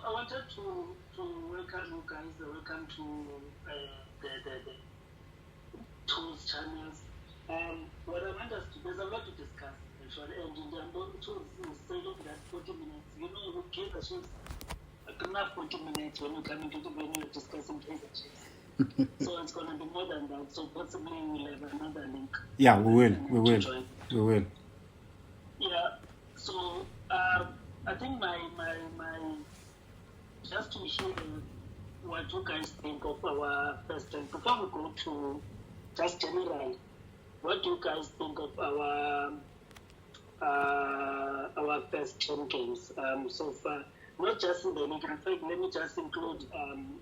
I wanted to welcome you guys. Welcome to the tools channels. What I want us to, there's a lot to discuss actually, and in the tools is saying that 40 minutes. You know, with Kaizer Chiefs, enough 40 minutes when you come into when you're discussing Kaizer Chiefs. So it's going to be more than that. So possibly we'll have another link. Yeah, we will. Yeah. So I think my just to hear what you guys think of our first time. Before we go to just general, what do you guys think of our first 10 games so far? Not just in the league. In fact, let me just include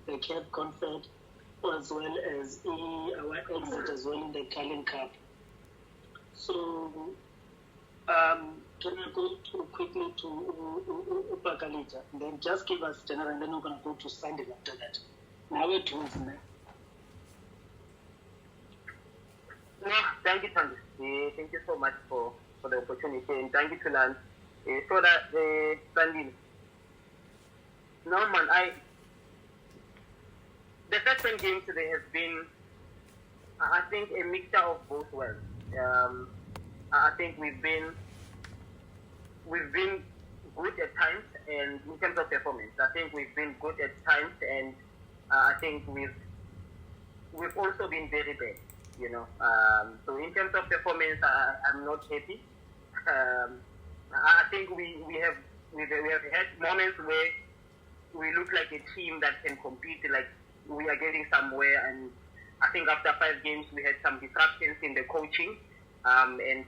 the Cape Confed as well as our exit as well in the Carling Cup. So, can you go quickly to Upakalita? Then just give us general, and then we're going to go to Sunday after that. Now we're towards now. No, thank you, Tandy. Thank you so much for the opportunity, and thank you to Lance. So that Sandy. No man, the first 10 games today has been, I think, a mixture of both worlds. I think we've been good at times, and in terms of performance, I think we've been good at times, and I think we've also been very bad. You know, so in terms of performance, I'm not happy. I think we have had moments where we look like a team that can compete, like we are getting somewhere, and I think after 5 games we had some disruptions in the coaching, and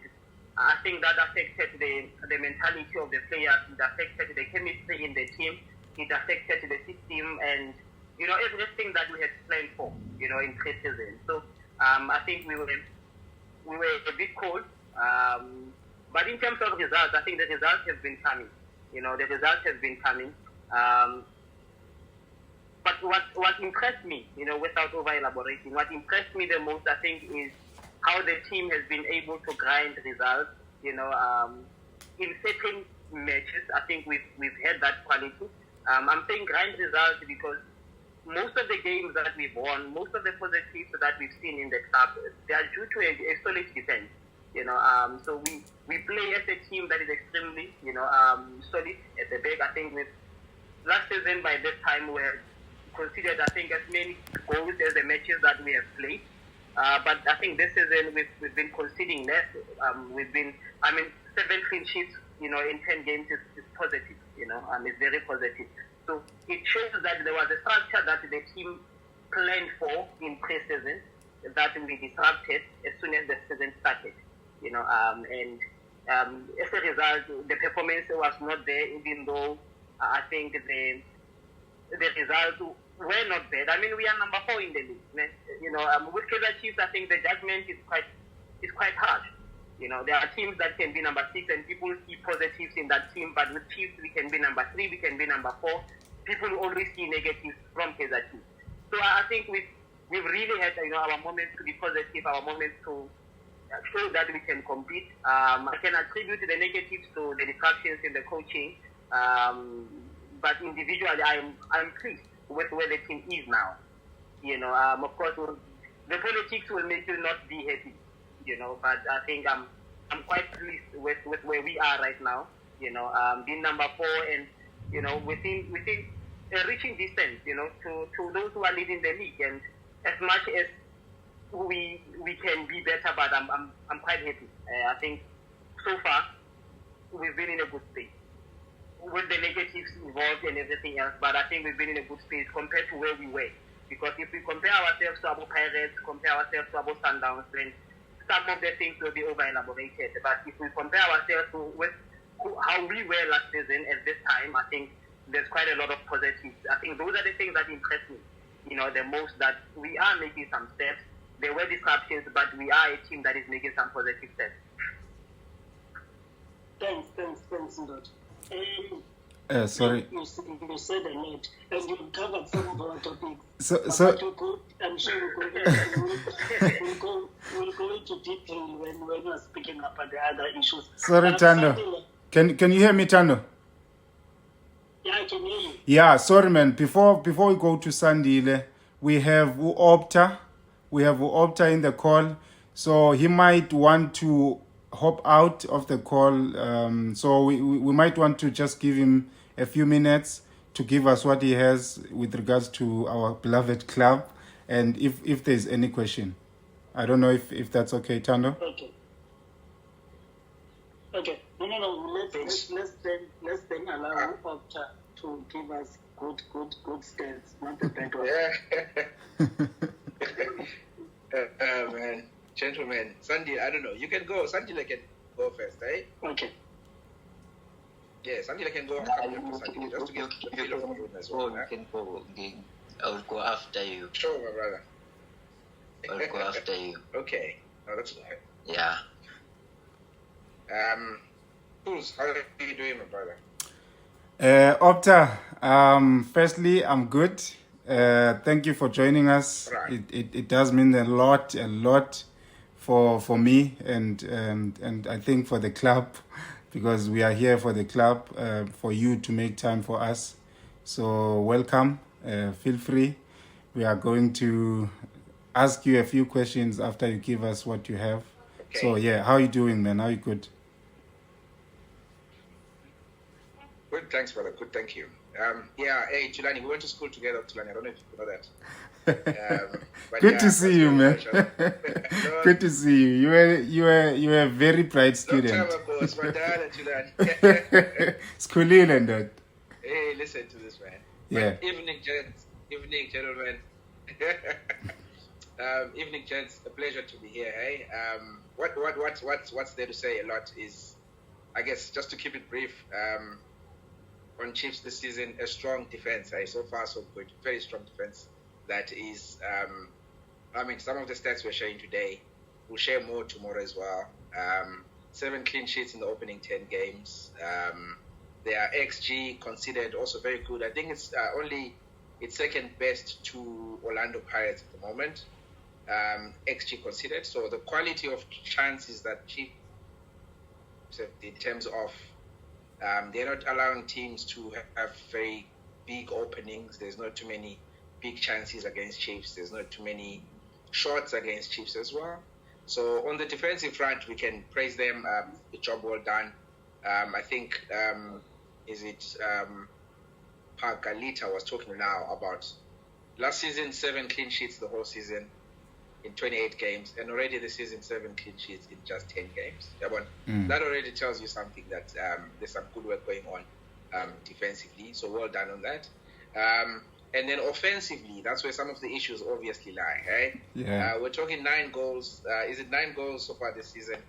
I think that affected the mentality of the players, it affected the chemistry in the team, it affected the system, and you know, everything that we had planned for, you know, in pre-season. So I think we were a bit cold, but in terms of results, I think the results have been coming. You know, the results have been coming. But what impressed me, you know, without over-elaborating, what impressed me the most, I think, is how the team has been able to grind results, you know, in certain matches. I think we've had that quality. I'm saying grind results because most of the games that we've won, most of the positives that we've seen in the club, they are due to a solid defense, you know. So we play as a team that is extremely, you know, solid at the back. I think last season by this time we had considered, I think, as many goals as the matches that we have played. But I think this season we've been conceding less. 7 clean sheets, you know, in 10 games is positive, you know, it's very positive. So it shows that there was a structure that the team planned for in pre-season that we disrupted as soon as the season started, you know, and as a result, the performance was not there, even though I think the results were not bad. I mean, we are number 4 in the league. You know, with Kaizer Chiefs, I think the judgment is quite harsh. You know, there are teams that can be number 6 and people see positives in that team, but with Chiefs, we can be number 3, we can be number 4. People always see negatives from Kaizer Chiefs. So I think we've really had, you know, our moments to be positive, our moments to show that we can compete. I can attribute the negatives to the disruptions in the coaching, but individually, I'm pleased with where the team is now. You know, of course, the politics will make you not be happy. You know, but I think I'm quite pleased with where we are right now. You know, being number 4 and, you know, within a reaching distance, you know, to those who are leading the league. And as much as we can be better, but I'm quite happy. I think so far we've been in a good space with the negatives involved and everything else. But I think we've been in a good space compared to where we were. Because if we compare ourselves to our Pirates, compare ourselves to our Sundowns, then some of the things will be over-elaborated. But if we compare ourselves with how we were last season at this time, I think there's quite a lot of positives. I think those are the things that impress me, you know, the most, that we are making some steps. There were disruptions, but we are a team that is making some positive steps. Thanks, Ndot. Sorry. You said a lot, and you covered some of our topics. I'm sure we'll go into detail when we're speaking about the other issues. Sorry, Tando. Can you hear me, Tando? Yeah, I can hear you. Yeah, sorry, man. Before we go to Sandile, we have Opta. We have Opta in the call, so he might want to hop out of the call. So we might want to just give him a few minutes to give us what he has with regards to our beloved club, and if there's any question. I don't know if that's okay, Tando. Okay. Okay. No. Let's then allow Opta to give us good stats, not the bad one. Man, gentlemen, Sandy, I don't know. You can go. Sandy can go first, eh? Okay. Yeah, Sandy can go. Sandy, just to get the feel of the room as well. You can go again. I'll go after you. Sure, my brother. I'll go after you. Okay. Oh, that's good. Yeah. Who's how are you doing, my brother? Opta, firstly, I'm good. Thank you for joining us. Right. It does mean a lot for me and I think for the club, because we are here for the club, for you to make time for us. So welcome. Feel free. We are going to ask you a few questions after you give us what you have. Okay. So yeah, how are you doing, man? How are you good? Good, thanks, brother. Good, thank you. Yeah, hey, Tulani, we went to school together, Tulani. I don't know if you know that. But Good yeah, to see you, man. Good to see you. You were a very bright student. Long time ago, it's my dad, Tulani. Schoolil and that. Hey, listen to this, man. Yeah. But evening, gents. Evening, gentlemen. Evening, gents. A pleasure to be here. Hey, what's there to say? A lot is, I guess, just to keep it brief. On Chiefs this season, a strong defense. So far, so good. Very strong defense. That is, some of the stats we're sharing today, we'll share more tomorrow as well. 7 clean sheets in the opening 10 games. Their XG considered also very good. I think it's second best to Orlando Pirates at the moment. XG considered. So the quality of chances that Chiefs, in terms of, they're not allowing teams to have very big openings. There's not too many big chances against Chiefs. There's not too many shots against Chiefs as well. So on the defensive front, we can praise them. The job well done. I think, Pagalita was talking now about last season, 7 clean sheets the whole season in 28 games, and already this season 7 clean sheets in just 10 games. That already tells you something that there's some good work going on defensively. So well done on that. And then offensively, that's where some of the issues obviously lie. Right? Yeah. We're talking 9 goals. Is it 9 goals so far this season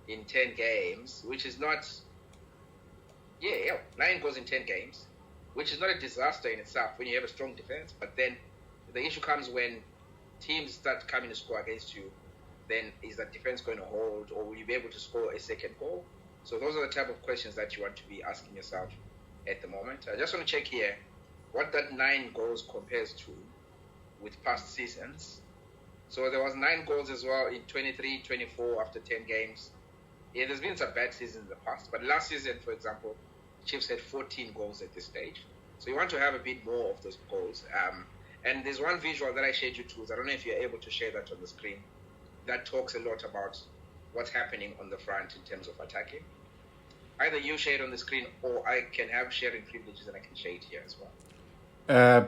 in 10 games, which is not. 9 goals in 10 games, which is not a disaster in itself when you have a strong defense. But then the issue comes when teams start coming to score against you. Then is that defense going to hold, or will you be able to score a second goal? So those are the type of questions that you want to be asking yourself at the moment. I just want to check here what that 9 goals compares to with past seasons. So there was 9 goals as well in 23-24 after 10 games. Yeah, there's been some bad seasons in the past, but last season, for example, Chiefs had 14 goals at this stage. So you want to have a bit more of those goals. And there's one visual that I shared you tools. I don't know if you're able to share that on the screen. That talks a lot about what's happening on the front in terms of attacking. Either you share it on the screen, or I can have sharing privileges and I can share it here as well.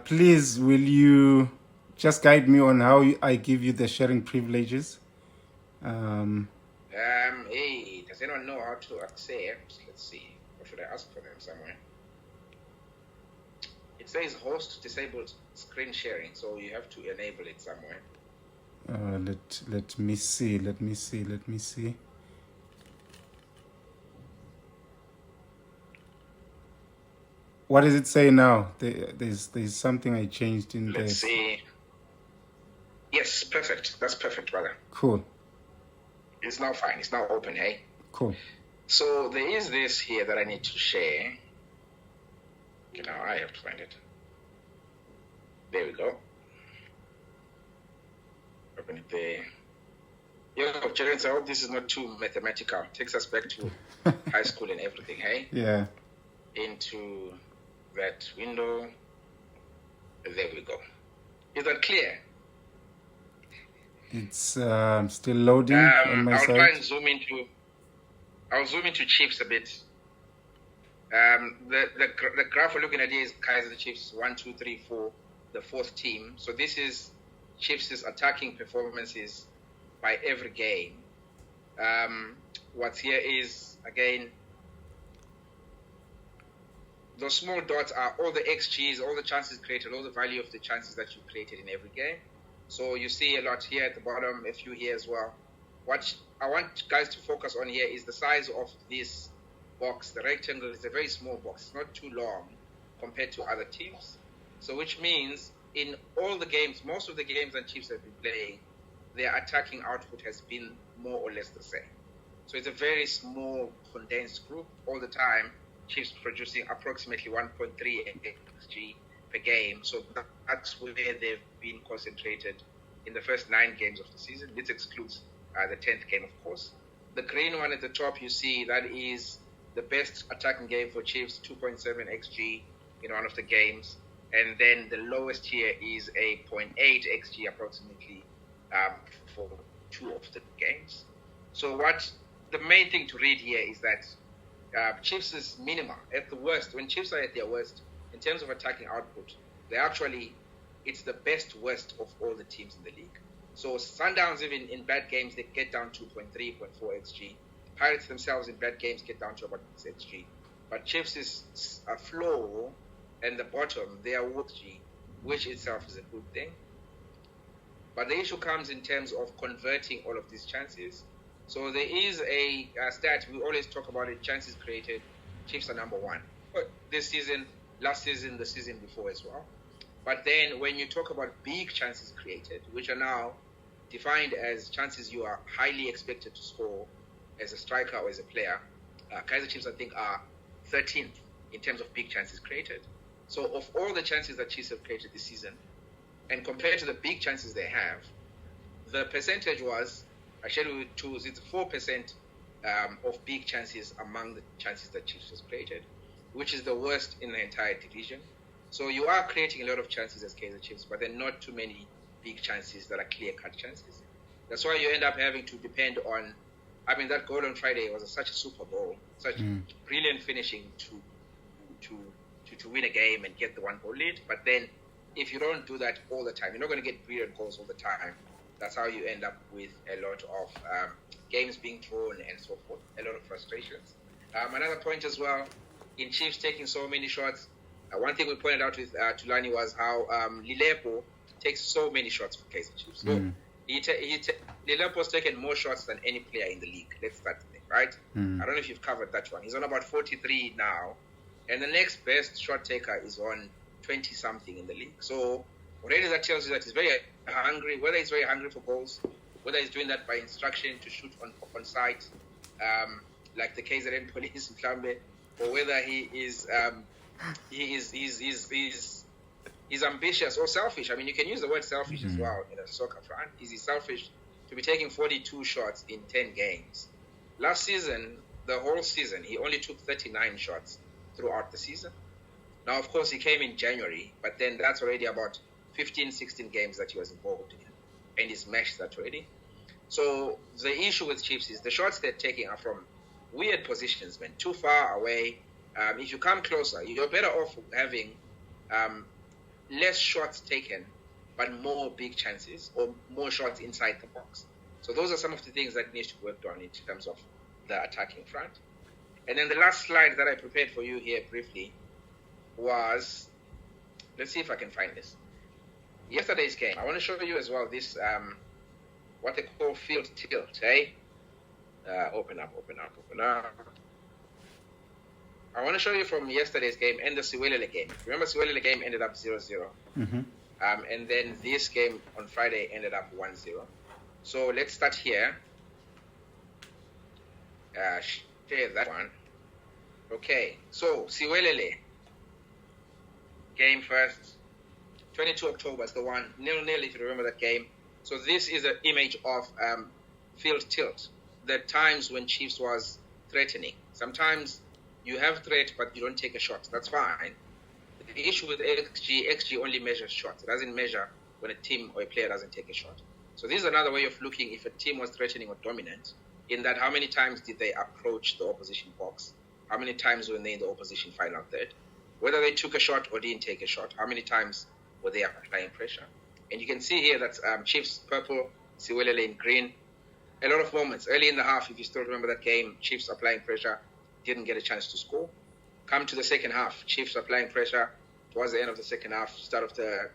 Please, will you just guide me on how I give you the sharing privileges? Hey, does anyone know how to accept? Let's see. Or should I ask for them somewhere? It says host disabled screen sharing, so you have to enable it somewhere. Let me see. What does it say now? There's something I changed in there. Let's see. Yes, perfect. That's perfect, brother. Cool. It's now fine. It's now open, hey? Cool. So there is this here that I need to share. Okay, now I have to find it. There we go. Open it there. Yo, Terence, I hope this is not too mathematical. Takes us back to high school and everything, hey? Yeah. Into that window. There we go. Is that clear? It's still loading on my I'll side. try and zoom into. I'll zoom into Chiefs a bit. The graph we're looking at here is Kaizer Chiefs 1, 2, 3, 4, the fourth team. So this is Chiefs' attacking performances by every game. What's here is, again, those small dots are all the XGs, all the chances created, all the value of the chances that you created in every game. So you see a lot here at the bottom, a few here as well. What I want guys to focus on here is the size of this box. The rectangle is a very small box. It's not too long compared to other teams. So which means in all the games, most of the games that Chiefs have been playing, their attacking output has been more or less the same. So it's a very small, condensed group all the time. Chiefs producing approximately 1.3 XG per game. So that's where they've been concentrated in the first 9 games of the season. This excludes the 10th game, of course. The green one at the top, you see, that is the best attacking game for Chiefs, 2.7 XG in one of the games. And then the lowest here is a 0.8 XG approximately for 2 of the games. So what the main thing to read here is that Chiefs is minimal at the worst. When Chiefs are at their worst in terms of attacking output, it's the best worst of all the teams in the league. So Sundowns, even in bad games, they get down to 0.3, 0.4 XG. Pirates themselves in bad games get down to about 6 XG. But Chiefs is a floor, and the bottom, they are XG, which itself is a good thing. But the issue comes in terms of converting all of these chances. So there is a stat, we always talk about it, chances created, Chiefs are number 1. But this season, last season, the season before as well. But then when you talk about big chances created, which are now defined as chances you are highly expected to score as a striker or as a player, Kaizer Chiefs, I think, are 13th in terms of big chances created. So of all the chances that Chiefs have created this season, and compared to the big chances they have, the percentage was, I shared with you tools, it's 4% of big chances among the chances that Chiefs has created, which is the worst in the entire division. So you are creating a lot of chances as Kaizer Chiefs, but there are not too many big chances that are clear-cut chances. That's why you end up having to depend on, that goal on Friday was such a super goal, such brilliant finishing to win a game and get the 1-goal lead. But then if you don't do that all the time, you're not going to get brilliant goals all the time. That's how you end up with a lot of games being drawn and so forth, a lot of frustrations. Another point as well, in Chiefs taking so many shots, one thing we pointed out with Tulani was how Lilepo takes so many shots for Kaizer Chiefs. So Lilepo's taken more shots than any player in the league. Let's start there, right? I don't know if you've covered that one. He's on about 43 now. And the next best shot taker is on 20-something in the league. So already that tells you that he's very hungry, whether he's very hungry for goals, whether he's doing that by instruction to shoot on sight, like the KZN police in Klambe, or whether he's ambitious or selfish. You can use the word selfish as well in a soccer front. Is he selfish to be taking 42 shots in 10 games? Last season, the whole season, he only took 39 shots throughout the season. Now, of course, he came in January, but then that's already about 15, 16 games that he was involved in, and he's matched that already. So the issue with Chiefs is the shots they're taking are from weird positions, man, too far away. If you come closer, you're better off having less shots taken, but more big chances or more shots inside the box. So those are some of the things that need to be worked on in terms of the attacking front. And then the last slide that I prepared for you here briefly was, let's see if I can find this. Yesterday's game, I want to show you as well this, what they call field tilt, eh? Open up. I want to show you from yesterday's game and the Siwelele game. Remember, Siwelele game ended up 0-0. And then this game on Friday ended up 1-0. So let's start here. Share that one. Okay, so Siwelele game first. 22 October is the one. 0-0 if you remember that game. So this is an image of field tilt. The times when Chiefs was threatening. Sometimes you have threat, but you don't take a shot. That's fine. the issue with XG only measures shots. It doesn't measure when a team or a player doesn't take a shot. So this is another way of looking if a team was threatening or dominant, in that how many times did they approach the opposition box? How many times were they in the opposition final third? Whether they took a shot or didn't take a shot, how many times were they applying pressure? And you can see here that Chiefs purple, Siwelele in green. A lot of moments early in the half, if you still remember that game, Chiefs applying pressure, didn't get a chance to score. Come to the second half, Chiefs applying pressure towards the end of the second half, towards the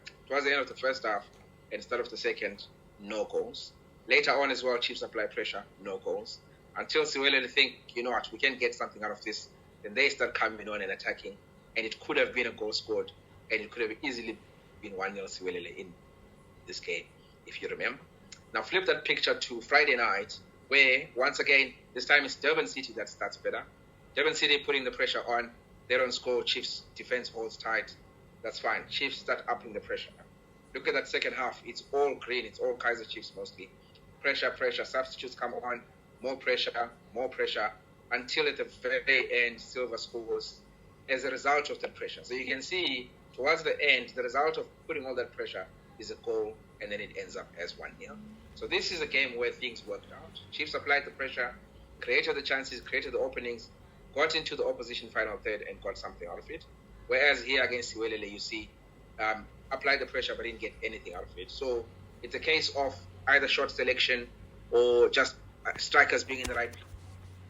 end of the first half and start of the second, no goals. Later on as well, Chiefs apply pressure, no goals. Until Siwelele think, you know what, we can get something out of this. Then they start coming on and attacking. And it could have been a goal scored. And it could have easily been 1-0 Siwelele in this game, if you remember. Now flip that picture to Friday night, where, once again, this time it's Durban City that starts better. Durban City putting the pressure on. They don't score. Chiefs defense holds tight. That's fine. Chiefs start upping the pressure. Look at that second half. It's all green. It's all Kaizer Chiefs mostly. Pressure. Substitutes come on. More pressure. Until at the very end, Silva scores as a result of that pressure. So you can see towards the end, the result of putting all that pressure is a goal, and then it ends up as 1-0. So this is a game where things worked out. Chiefs applied the pressure, created the chances, created the openings, got into the opposition final third and got something out of it. Whereas here against Siwelele, you see, applied the pressure but didn't get anything out of it. So it's a case of either shot selection or just strikers being in the right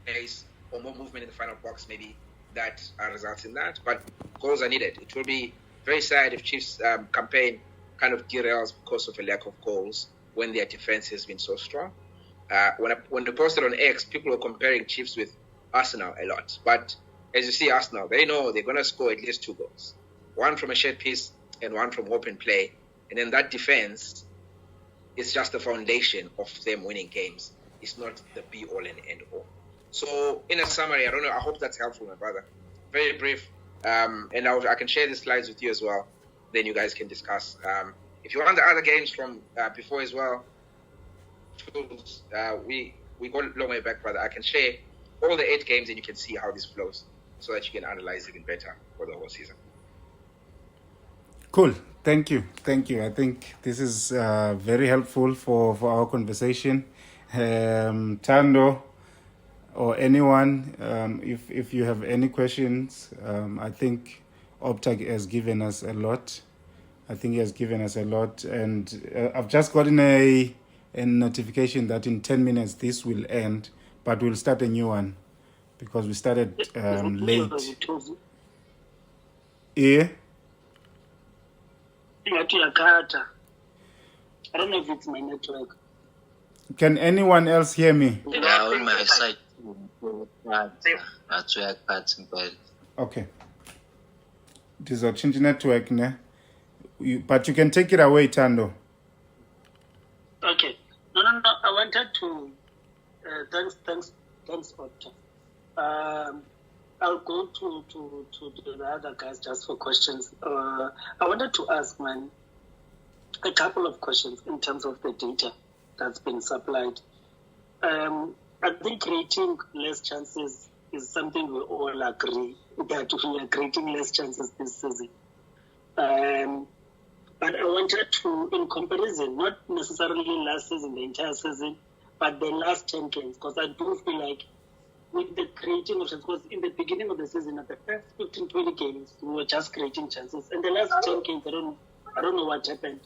place or more movement in the final box maybe that results in that. But goals are needed. It will be very sad if Chiefs' campaign kind of derails because of a lack of goals when their defense has been so strong. When they posted on X, people were comparing Chiefs with Arsenal a lot. But as you see, Arsenal, they know they're going to score at least 2 goals. One from a set piece and one from open play. And then that defense is just the foundation of them winning games. It's not the be-all and end-all. So in a summary, I don't know, I hope that's helpful, my brother. Very brief. And I can share the slides with you as well. Then you guys can discuss. If you want the other games from before as well, we go a long way back, brother. I can share all the 8 games and you can see how this flows so that you can analyze even better for the whole season. Cool. Thank you. I think this is very helpful for our conversation. Tando or anyone, if you have any questions, I think Optag has given us a lot. And I've just gotten a notification that in 10 minutes this will end, but we'll start a new one because we started late. Yeah? I don't know if it's my network. Can anyone else hear me? Yeah, on my side. That's where I cut. Okay. It is a change network, ne? But you can take it away, Tando. Okay. No. I wanted to. Thanks, Otto. I'll go to the other guys just for questions. I wanted to ask, a couple of questions in terms of the data that's been supplied. I think creating less chances is something we all agree that we are creating less chances this season. But I wanted to, in comparison, not necessarily last season, the entire season, but the last 10 games, because I do feel like with the creating of chances, because in the beginning of the season, at the first 15, 20 games, we were just creating chances. And the last 10 games, I don't know what happened.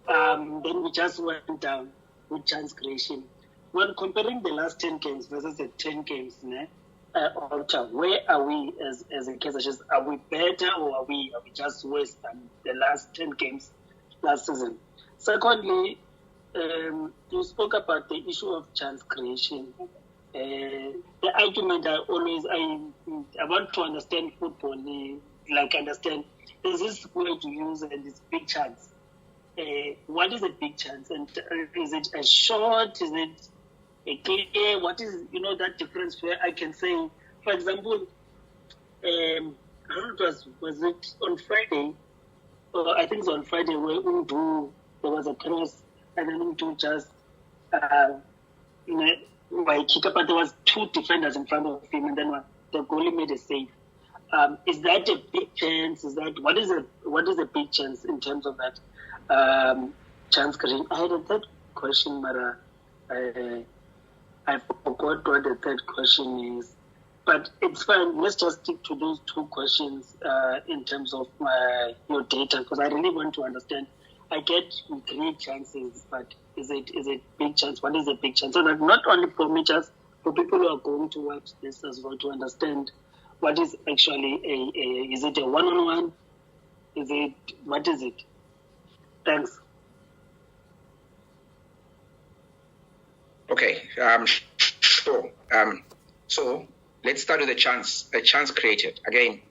Then we just went down with chance creation. When comparing the last 10 games versus the 10 games, where are we as a Kaizer Chiefs? Are we better or are we just worse than the last 10 games last season? Secondly, you spoke about the issue of chance creation. The argument I want to understand football, understand, there's this word you use and it's big chance. What is a big chance? And is it a short? Is it a clear? What is, that difference where I can say, for example, I don't know, was it on Friday? Or I think it was on Friday where Undu, there was a cross and then Undu just, kick up, but there was 2 defenders in front of him and then the goalie made a save. Is that a big chance? What is a big chance in terms of that chance creation? I had a third question, but I forgot what the third question is. But it's fine. Let's just stick to those two questions in terms of your data, because I really want to understand. I get 3 chances, but is it big chance? What is a big chance? So that not only for me, just for people who are going to watch this as well, to understand what is actually is it a one-on-one? What is it? Thanks. Okay, sure. So let's start with a chance created. Again,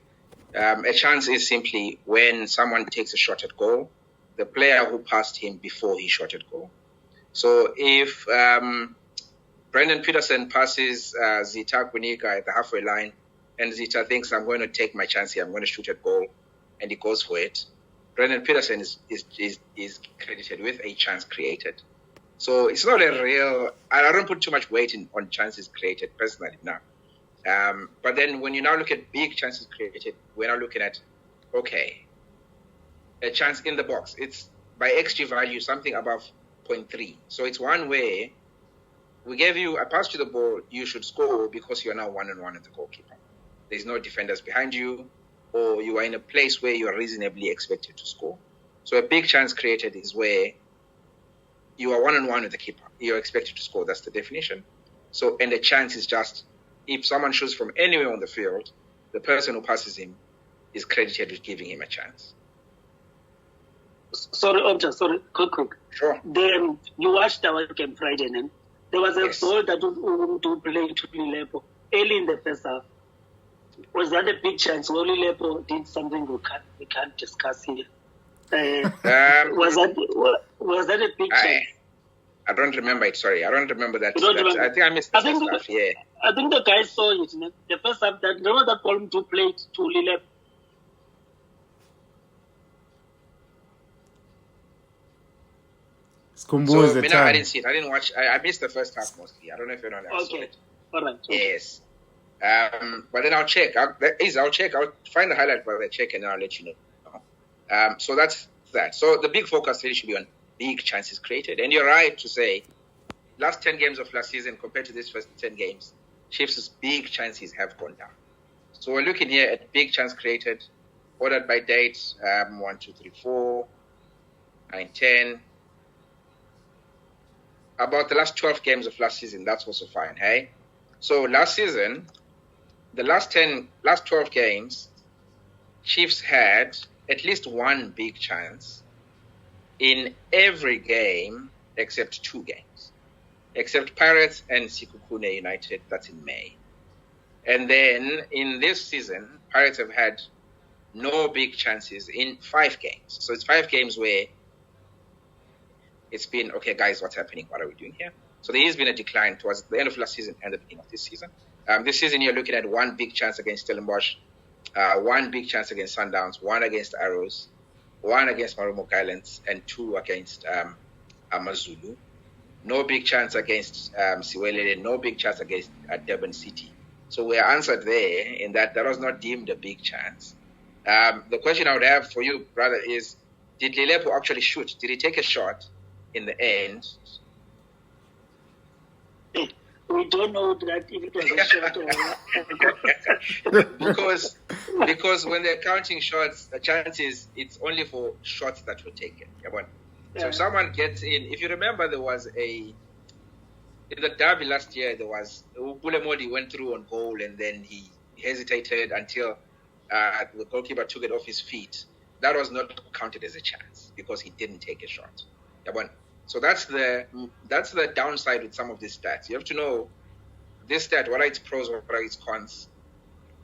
a chance is simply when someone takes a shot at goal, the player who passed him before he shot at goal. So if Brendan Peterson passes Zita Kunika at the halfway line, and Zita thinks, I'm going to take my chance here, I'm going to shoot at goal, and he goes for it, Brendan Peterson is credited with a chance created. So it's not a real, I don't put too much weight on chances created personally now. But then when you now look at big chances created, we're now looking at, okay, a chance in the box. It's by XG value, something above 0.3. So it's one way we gave you a pass to the ball, you should score because you're now one-on-one at the goalkeeper. There's no defenders behind you, or you are in a place where you are reasonably expected to score. So a big chance created is where you are one-on-one with the keeper. You're expected to score. That's the definition. So, and the chance is just, if someone shoots from anywhere on the field, the person who passes him is credited with giving him a chance. Sorry, quick. Sure. Then you watched our game Friday night. There was a Yes. ball that was to play to Lepo early in the first half. Was that a big chance? Only Lepo did something we can't discuss here. Was that a big chance? I don't remember it. Sorry, I don't remember that. You don't remember? I think I missed the first half. Yeah. I think the guys saw it. You know? The first half, remember that ball to play to Lepo. So, I didn't see it. I didn't watch. I missed the first half mostly. I don't know if anyone else saw it. All right. Okay. Yes. But then I'll check. I'll check. I'll find the highlight while I check, and then I'll let you know. So that's that. So the big focus really should be on big chances created. And you're right to say, last 10 games of last season compared to these first 10 games, Chiefs' big chances have gone down. So we're looking here at big chance created, ordered by date, 1, 2, 3, 4, 9, 10. About the last 12 games of last season, that's also fine, hey? So last season, the last 12 games, Chiefs had at least one big chance in every game except 2 games, except Pirates and Sikukune United, that's in May. And then in this season, Pirates have had no big chances in 5 games. So it's 5 games where it's been, okay, guys, what's happening? What are we doing here? So there has been a decline towards the end of last season and the beginning of this season. This season, you're looking at 1 big chance against Stellenbosch, 1 big chance against Sundowns, 1 against Arrows, 1 against Marumok Islands, and 2 against Amazulu. No big chance against Siwelele, no big chance against Durban City. So we are answered there in that was not deemed a big chance. The question I would have for you, brother, is, did Lilepo actually shoot? Did he take a shot in the end? We don't know that if it was a shot or because when they're counting shots, the chances, it's only for shots that were taken. So if someone gets in, if you remember, there was in the derby last year, there was Bulemodi went through on goal and then he hesitated until the goalkeeper took it off his feet. That was not counted as a chance because he didn't take a shot. So that's the downside with some of these stats. You have to know this stat, what are its pros, what are its cons.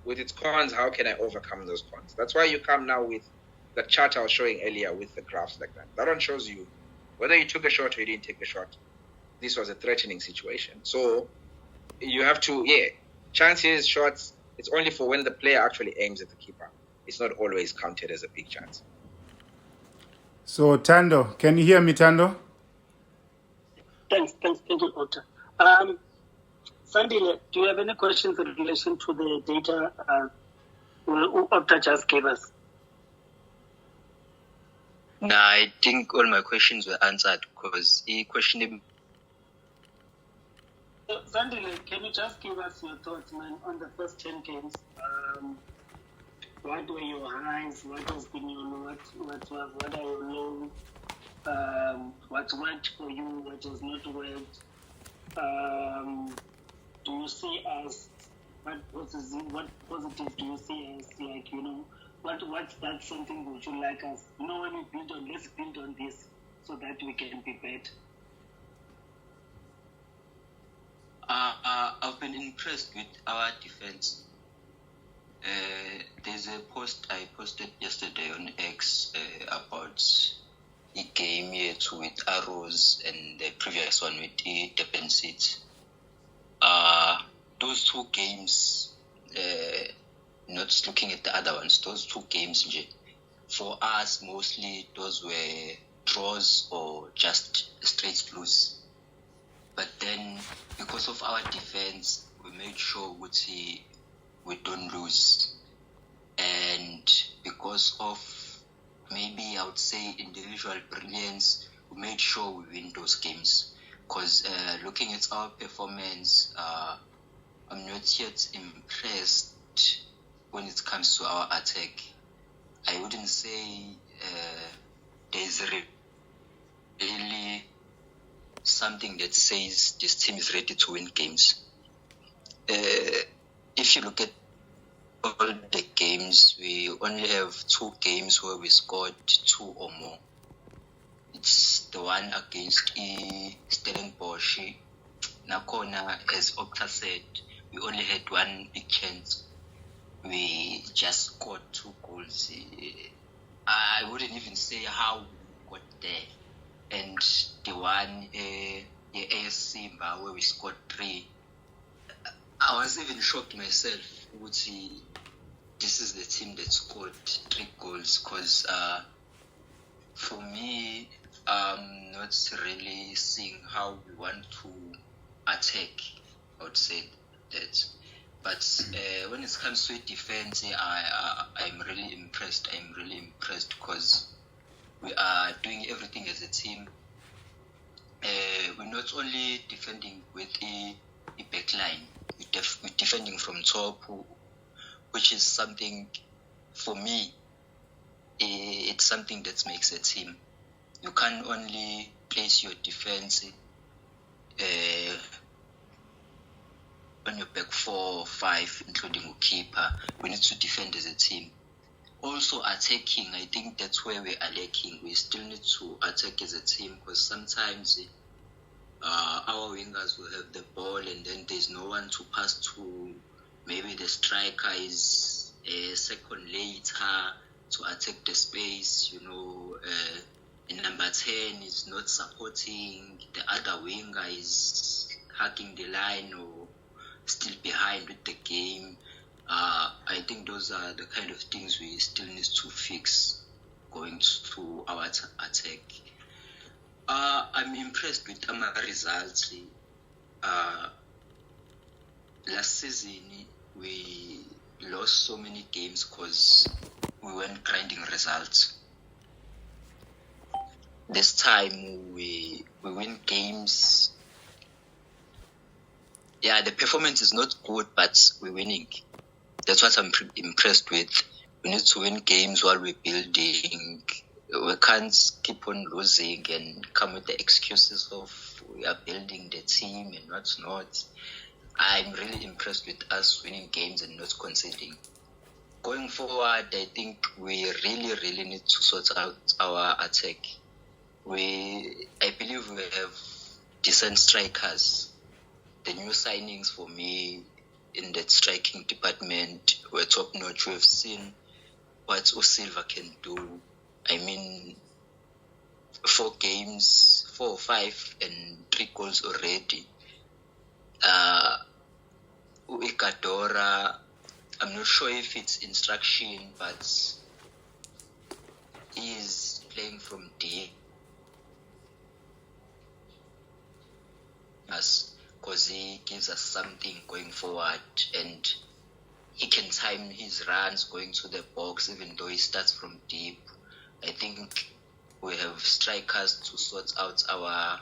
With its cons, how can I overcome those cons? That's why you come now with the chart I was showing earlier with the graphs like that. That one shows you whether you took a shot or you didn't take a shot. This was a threatening situation. So you have to, chances, shots, it's only for when the player actually aims at the keeper. It's not always counted as a big chance. So Tando, can you hear me, Tando? Thank you, Doctor. Sandile, do you have any questions in relation to the data Opta just gave us. Nah, I think all my questions were answered because he questioned. Sandile, can you just give us your thoughts, man, on the first 10 games? What were your highs? What has been your low? What are your lows? What worked for you? What has not worked? Do you see as what positive do you see as, like, you know, what's that something would you like us, you know, when we build on, let's build on this so that we can be better? I've been impressed with our defense. There's a post I posted yesterday on X about the game yet with Arrows and the previous one with the Durban City. Those two games, not looking at the other ones, those two games, for us mostly those were draws or just straight lose. But then, because of our defense, we made sure we don't lose. And because of, maybe I would say, individual brilliance, we made sure we win those games. Because looking at our performance, I'm not yet impressed when it comes to our attack. I wouldn't say there's really something that says this team is ready to win games. If you look at all the games, we only have 2 games where we scored 2 or more. It's the one against Stellenbosch. Nakona, as Opta said, we only had 1 big chance. We just scored 2 goals. I wouldn't even say how we got there. And the one, the AS Simba, where we scored 3, I was even shocked myself. Would see this is the team that scored 3 goals. Because for me, I'm not really seeing how we want to attack. I would say that. But when it comes to defense, I'm really impressed. I'm really impressed because we are doing everything as a team. We're not only defending with a backline, we're defending from top, which is something, for me, it's something that makes a team. You can't only place your defense on your back 4 or 5, including a keeper. We need to defend as a team. Also attacking, I think that's where we are lacking. We still need to attack as a team because sometimes our wingers will have the ball and then there's no one to pass to. Maybe the striker is a second later to attack the space, number 10 is not supporting, the other winger is hugging the line or still behind with the game. I think those are the kind of things we still need to fix going to our attack. I'm impressed with our results. Last season, we lost so many games because we weren't grinding results. This time, we win games. Yeah, the performance is not good, but we're winning. That's what I'm impressed with. We need to win games while we're building. We can't keep on losing and come with the excuses of we are building the team and what's not. I'm really impressed with us winning games and not conceding. Going forward, I think we really, really need to sort out our attack. I believe we have decent strikers. The new signings for me in that striking department were top notch. We've seen what Silva can do. I mean, 4 games, 4 or 5 and 3 goals already. Ikadora, I'm not sure if it's instruction, but he's playing from D. Because he gives us something going forward, and he can time his runs going to the box, even though he starts from deep. I think we have strikers to sort out our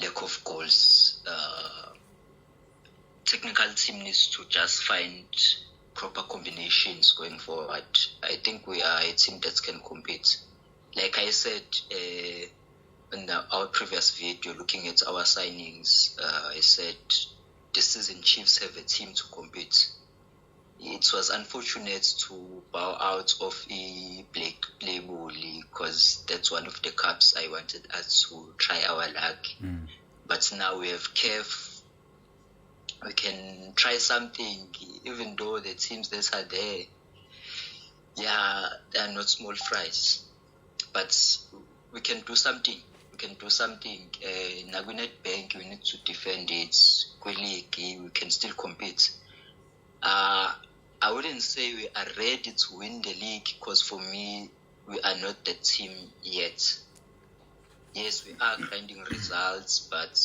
lack of goals. Technical team needs to just find proper combinations going forward. I think we are a team that can compete. Like I said in our previous video, looking at our signings, I said this season Chiefs have a team to compete. It was unfortunate to bow out of a Black Label because that's one of the cups I wanted us to try our luck. But now we have Kev. We can try something, even though the teams that are there, they are not small fries. But we can do something. Nagunet Bank, we need to defend it. League, we can still compete. I wouldn't say we are ready to win the league because for me, we are not the team yet. Yes, we are grinding results, but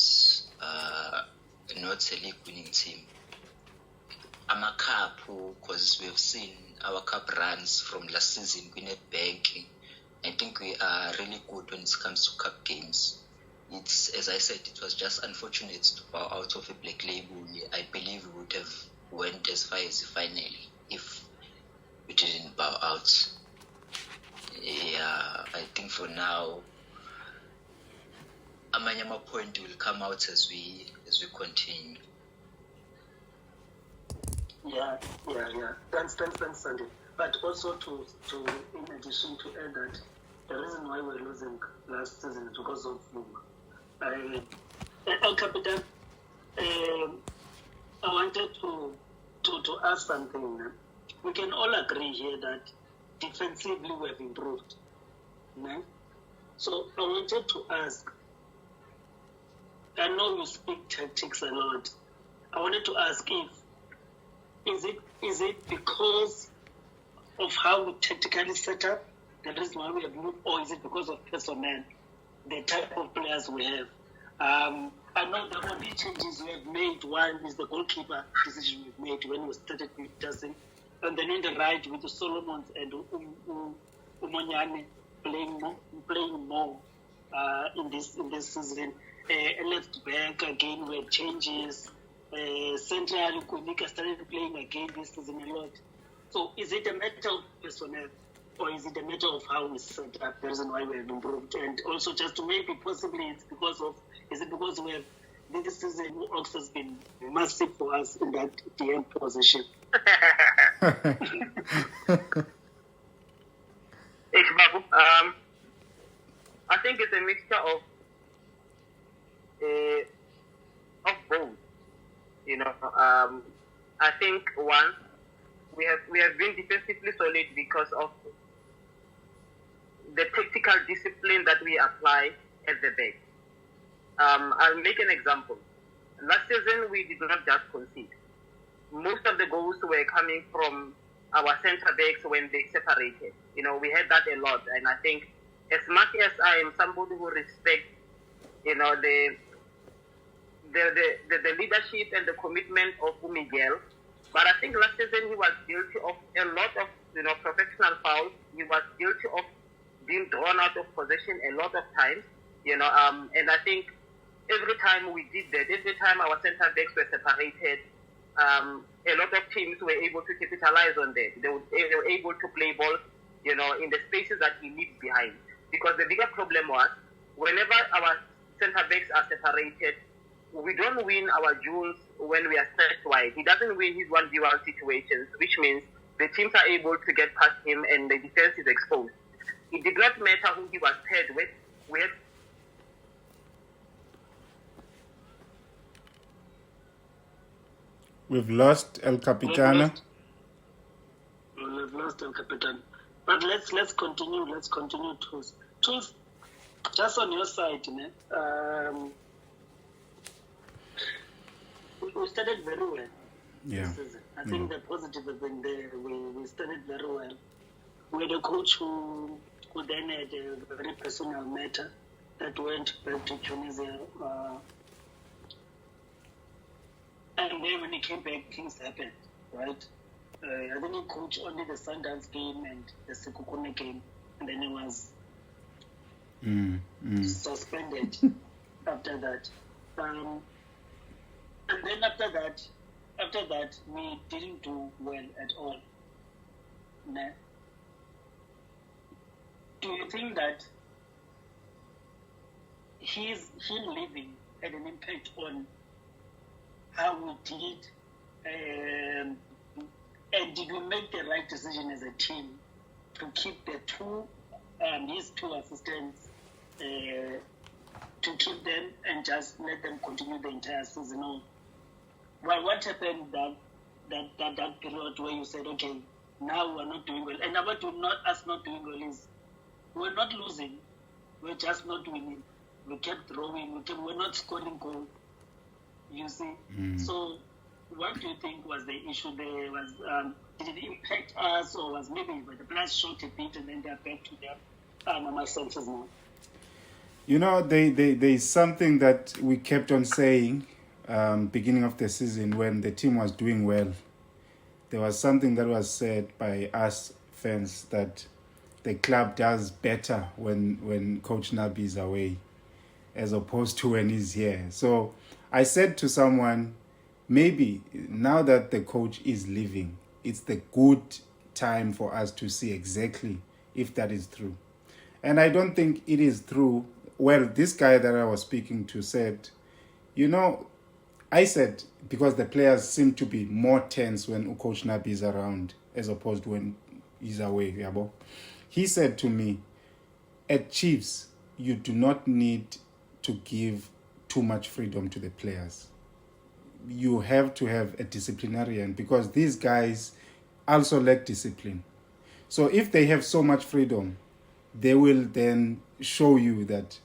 not a league winning team. I'm a cup because we've seen our cup runs from last season, Gwinnett Bank. I think we are really good when it comes to cup games. It's, as I said, it was just unfortunate to bow out of a Black Label. I believe we would have went as far as the final if we didn't bow out. I think for now, Amanyama point will come out as we continue. Yeah. Thanks, Sandy. But also to in addition to add that the reason why we're losing last season is because of El Capitan. I wanted to ask something. We can all agree here that defensively we have improved. No? So I wanted to ask, I know you speak tactics a lot. I wanted to ask is it because of how we tactically set up, the reason why we have moved, or is it because of personnel, the type of players we have? I know the only changes we have made, one is the goalkeeper decision we've made when we started with Dustin, and then in the right with the Solomons and Umonyane playing more in this season. Left back again were changes. Central Kunika started playing again this season a lot. So is it a matter of personnel or is it a matter of how we set up, the reason why we have improved? And also just to maybe possibly it's because we have this season Ox has been massive for us in that DM position. I think it's a mixture of both. I think one, we have been defensively solid because of the tactical discipline that we apply at the back. I'll make an example. Last season we did not just concede. Most of the goals were coming from our centre backs when they separated. We had that a lot, and I think as much as I am somebody who respects, the leadership and the commitment of Miguel, but I think last season he was guilty of a lot of professional fouls. He was guilty of being drawn out of possession a lot of times, and I think every time we did that, every time our centre backs were separated, a lot of teams were able to capitalize on that. They were able to play balls, in the spaces that he leaves behind. Because the bigger problem was, whenever our centre backs are separated, we don't win our duels when we are stretched wide. He doesn't win his 1v1 situations, which means the teams are able to get past him and the defense is exposed. It did not matter who he was paired with. We've lost El Capitano. We've lost El Capitan. But let's continue. Let's continue to just on your side, we started very well. Yeah. This season. I think the positive has been there. We started very well. We had a coach who then had a very personal matter that went back to Tunisia. And then when he came back, things happened. right? I think he coached only the Sundowns game and the Sekhukhune game, and then he was suspended after that. And then after that, we didn't do well at all. Nah. Do you think that him leaving had an impact on how we did, and did we make the right decision as a team to keep the his two assistants, to keep them and just let them continue the entire season on? Well, what happened that period where you said, okay, now we're not doing well, and about us not doing well is we're not losing, we're just not winning. We kept throwing, we're not scoring goals. You see? So, what do you think was the issue there? Was did it impact us, or was maybe the players short a bit and then they're back to their normal senses now? You know, there's something that we kept on saying beginning of the season when the team was doing well. There was something that was said by us fans that the club does better when Coach Nabi is away as opposed to when he's here. So I said to someone, maybe now that the coach is leaving, it's the good time for us to see exactly if that is true. And I don't think it is true. Well, this guy that I was speaking to said, you know, I said, because the players seem to be more tense when Coach Nabi is around as opposed to when he's away. Yabo. He said to me, at Chiefs, you do not need to give too much freedom to the players. You have to have a disciplinarian because these guys also lack discipline. So if they have so much freedom, they will then show you that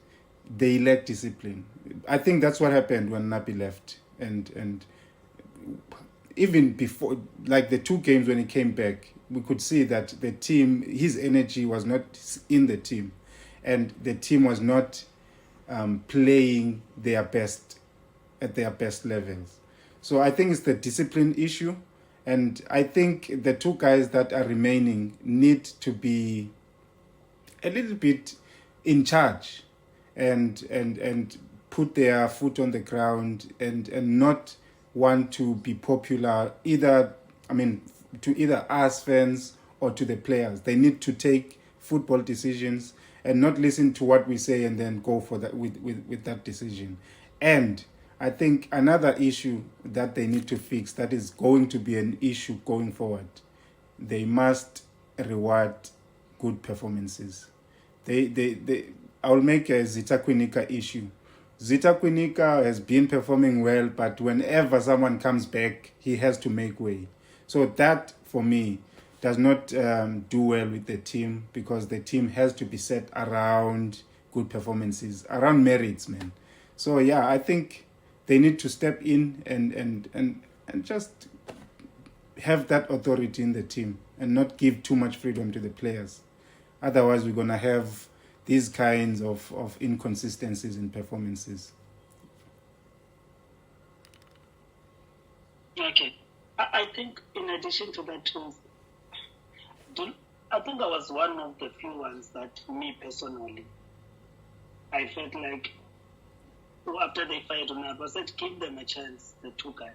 they lack discipline. I think that's what happened when Nabi left. And even before, like the two games when he came back, we could see that the team, his energy was not in the team. And the team was not playing their best at their best levels. So I think it's the discipline issue. And I think the two guys that are remaining need to be a little bit in charge and put their foot on the ground and not want to be popular to either us fans or to the players. They need to take football decisions and not listen to what we say and then go for that with that decision. And I think another issue that they need to fix, that is going to be an issue going forward, they must reward good performances. I will make a Zita Kwinika issue. Zita Kwinika has been performing well, but whenever someone comes back, he has to make way. So that, for me, does not do well with the team because the team has to be set around good performances, around merits, man. So, yeah, I think they need to step in and just have that authority in the team and not give too much freedom to the players. Otherwise, we're going to have these kinds of inconsistencies in performances. Okay. I think in addition to that too, I think I was one of the few ones that, me personally, I felt like after they fired Ronaldo, I said give them a chance, the two guys.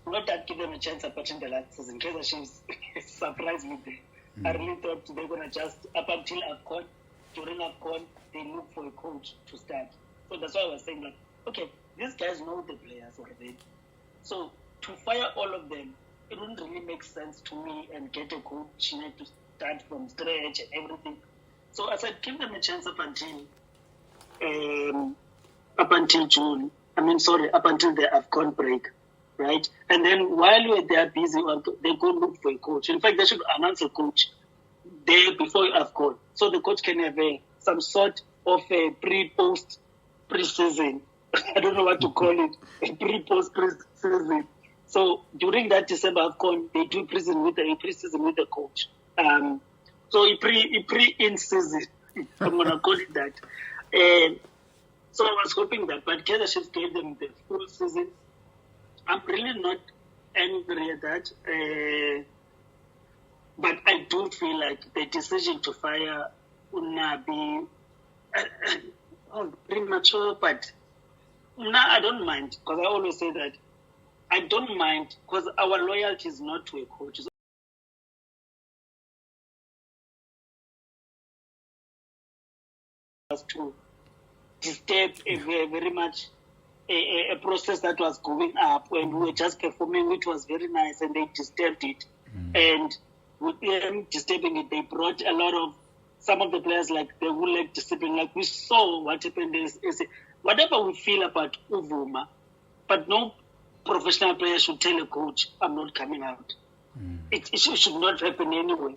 Not that give them a chance apart in the last season. Kaizer Chiefs surprised me there. I really thought they're going to just, up until AFCON, during AFCON, they look for a coach to start. So that's why I was saying, like, okay, these guys know the players already. So to fire all of them, it wouldn't really make sense to me and get a coach, to start from scratch and everything. So I said, give them a chance up until June. Up until the AFCON break. Right? And then while they're busy, they go look for a coach. In fact, they should announce a coach day before AFCON, so the coach can have some sort of a pre-season. I don't know what to call it, a pre-post-pre-season. So during that December AFCON, they do pre-season with the coach. So a pre-in-season, I'm going to call it that. So I was hoping that, but Kaizer Chiefs gave them the full season. I'm really not angry at that. But I do feel like the decision to fire Unabi, premature, but I don't mind, because I always say that I don't mind, because our loyalty is not to a coach. It's to disturb very much a process that was going up when we were just performing, which was very nice, and they disturbed it. And with them disturbing it, they brought a lot of some of the players, like they would like discipline. Like we saw what happened is whatever we feel about Uvuma, but no professional player should tell a coach, I'm not coming out. It should not happen anyway.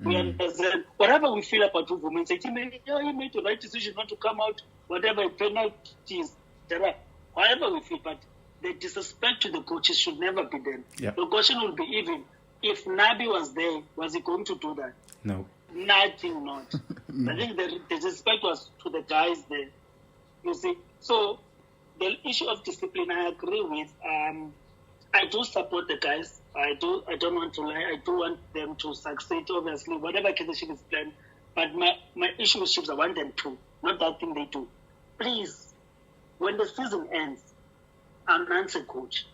We understand whatever we feel about Uvuma, and say he made the right decision not to come out, whatever penalties there are, whatever we feel, but the disrespect to the coaches should never be there. Yep. The question will be, even if Nabi was there, was he going to do that? No. Nothing, not. No. I think the disrespect was to the guys there. You see, so the issue of discipline, I agree with. I do support the guys. I don't want to lie. I do want them to succeed, obviously, whatever Kaizer Chiefs is playing. But my issue with Chiefs, I want them to, not that thing they do. Please, when the season ends, announce a coach.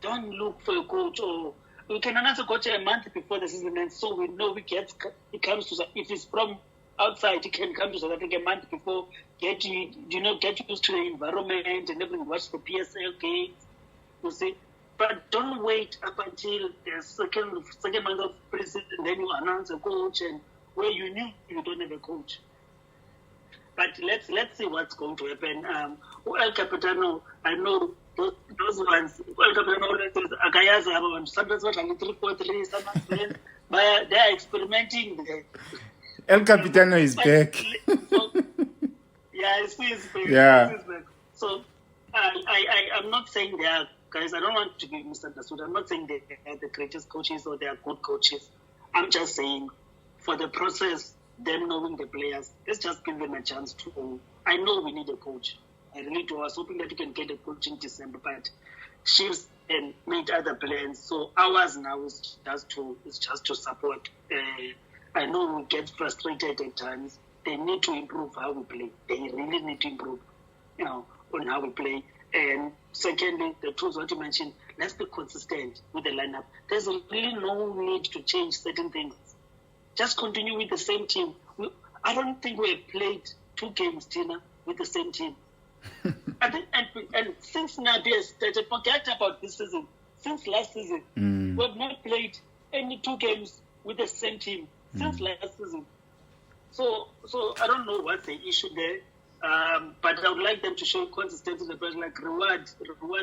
Don't look for a coach, or we can announce a coach a month before the season ends, so we know it comes to, if it's from outside, it can come to South Africa a month before, get used to the environment and everything, watch the PSL games, you see. But don't wait up until the second month of preseason, and then you announce a coach, and where you knew you don't have a coach. But let's see what's going to happen. El Capitano, I know those ones. El Capitano always says, "Akayaza." Sometimes what like 3-4-3, sometimes they are experimenting. El Capitano is back. So, yeah, I see his back. Yeah. So I'm not saying they are guys. I don't want to be misunderstood. I'm not saying they are the greatest coaches or they are good coaches. I'm just saying, for the process, them knowing the players, let's just give them a chance to. I know we need a coach. I really do. I was hoping that we can get a coach in December, but Chiefs and made other plans. So ours now is just to support. I know we get frustrated at times. They need to improve how we play. They really need to improve, on how we play. And secondly, the tools what you mentioned, let's be consistent with the lineup. There's really no need to change certain things. Just continue with the same team. I don't think we have played 2 games, Tina, with the same team. and since Nabi has started, forget about this season. Since last season, we have not played any 2 games with the same team since last season. So I don't know what's the issue there. But I would like them to show consistency in the play, like reward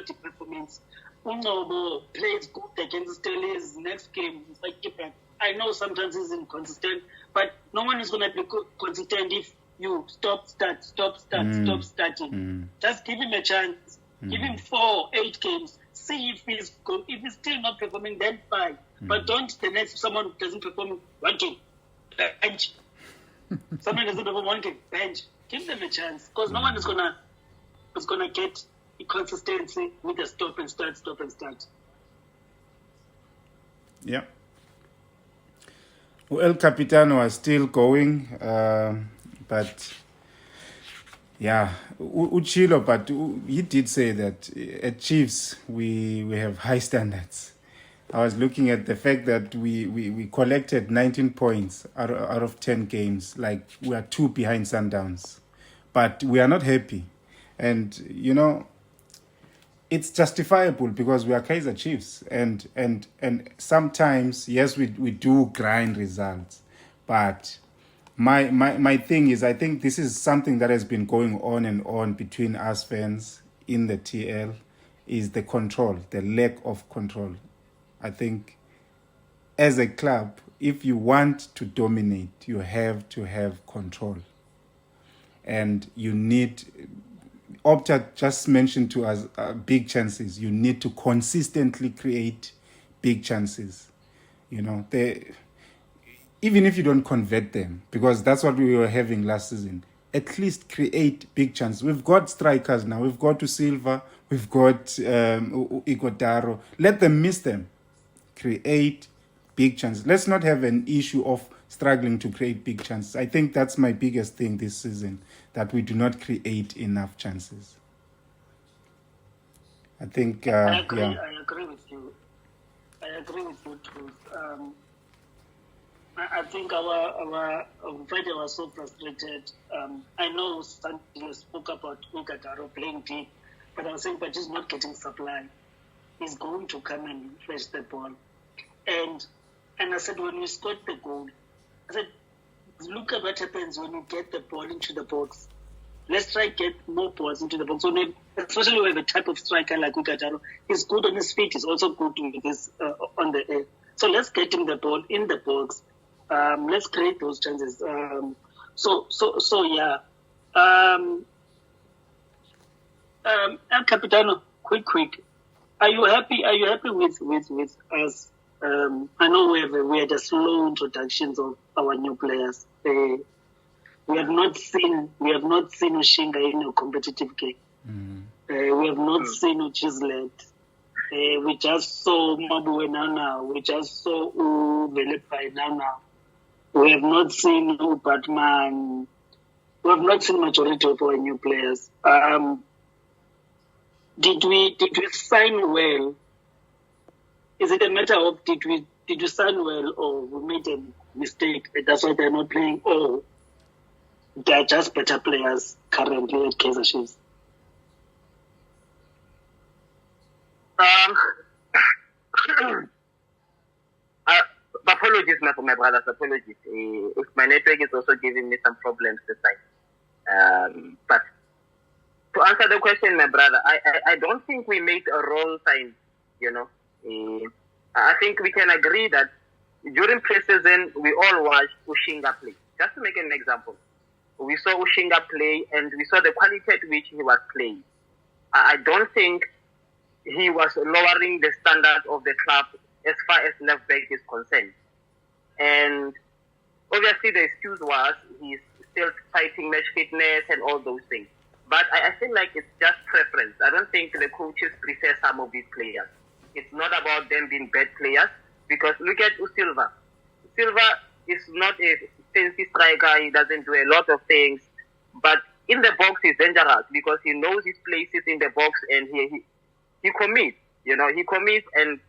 the performance. Unobo plays good against the Steelers. Next game, it's like different. I know sometimes he's inconsistent, but no one is going to be consistent if you stop starting. Just give him a chance. Give him 4-8 games. See if he's still not performing, then fine. But don't the next someone doesn't perform 1 game, bench. Someone doesn't perform 1 game, bench. Give them a chance, because no one is gonna get consistency with the stop and start. Yeah. Well, El Capitano was still going, but yeah, Uchilo, but he did say that at Chiefs we have high standards. I was looking at the fact that we collected 19 points out of 10 games. Like, we are 2 behind Sundowns. But we are not happy. And, it's justifiable because we are Kaizer Chiefs. And sometimes, yes, we do grind results. But my thing is, I think this is something that has been going on and on between us fans in the TL, is the control, the lack of control. I think as a club, if you want to dominate, you have to have control. And you need, Opta just mentioned to us big chances. You need to consistently create big chances. Even if you don't convert them, because that's what we were having last season, at least create big chances. We've got strikers now. We've got to Silva. We've got Igotaro. Let them miss them. Create big chances. Let's not have an issue of struggling to create big chances. I think that's my biggest thing this season, that we do not create enough chances. I think, I agree. yeah. I agree with you. I agree with you too. I think our Friday was so frustrated. I know Sandy spoke about Ugataro playing deep, but I was saying, but he's not getting supply. He's going to come and fetch the ball. And I said, when we scored the goal, I said, look at what happens when you get the ball into the box. Let's try get more balls into the box. So especially when we have a type of striker like Ugataro, he's good on his feet. He's also good with his on the air. So let's get him the ball in the box. Let's create those chances. So yeah. El Capitano, quick. Are you happy with us? I know we had a slow introductions of our new players. We have not seen Ushinga in a competitive game. We have not seen Uchislet. We just saw Mabue now. We just saw Velepai now. We have not seen Batman. We have not seen majority of our new players. Did we sign well? Is it a matter of did you sign well, or we made a mistake? That's why they're not playing, or they're just better players currently at Kaizer Chiefs? Apologies, my brothers. Apologies. If my network is also giving me some problems this time. But to answer the question, my brother, I don't think we made a wrong sign. I think we can agree that during pre-season, we all watched Ushinga play. Just to make an example, we saw Ushinga play and we saw the quality at which he was playing. I don't think he was lowering the standard of the club as far as left back is concerned. And obviously the excuse was he's still fighting match fitness and all those things. But I feel like it's just preference. I don't think the coaches prefer some of these players. It's not about them being bad players, because look at Usilva. Silva is not a fancy striker. He doesn't do a lot of things. But in the box, he's dangerous because he knows his places in the box and he commits. He commits and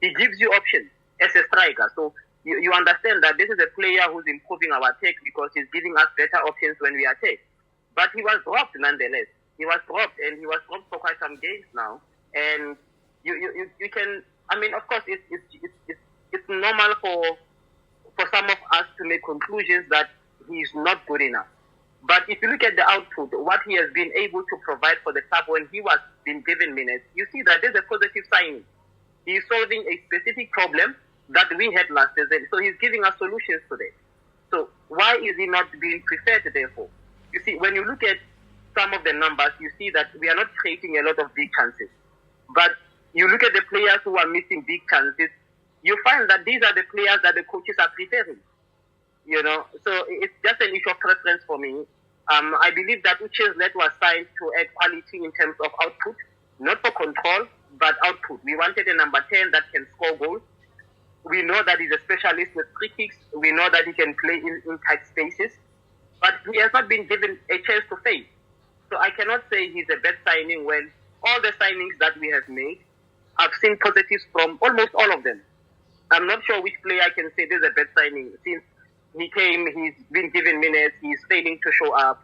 he gives you options as a striker. So you understand that this is a player who's improving our attack because he's giving us better options when we attack. But he was dropped nonetheless. He was dropped, and he was dropped for quite some games now. And you can, of course, it's normal for some of us to make conclusions that he's not good enough. But if you look at the output, what he has been able to provide for the club when he was being given minutes, you see that there's a positive sign. He's solving a specific problem that we had last season. So he's giving us solutions to that. So why is he not being preferred, therefore? You see, when you look at some of the numbers, you see that we are not creating a lot of big chances. But you look at the players who are missing big chances, you find that these are the players that the coaches are preferring. So it's just an issue of preference for me. I believe that Uchislet was signed to add quality in terms of output, not for control, but output. We wanted a number 10 that can score goals. We know that he's a specialist with free kicks. We know that he can play in tight spaces. But he has not been given a chance to face. So I cannot say he's a bad signing when all the signings that we have made, I've seen positives from almost all of them. I'm not sure which player I can say this is a bad signing. Since he came, he's been given minutes, he's failing to show up.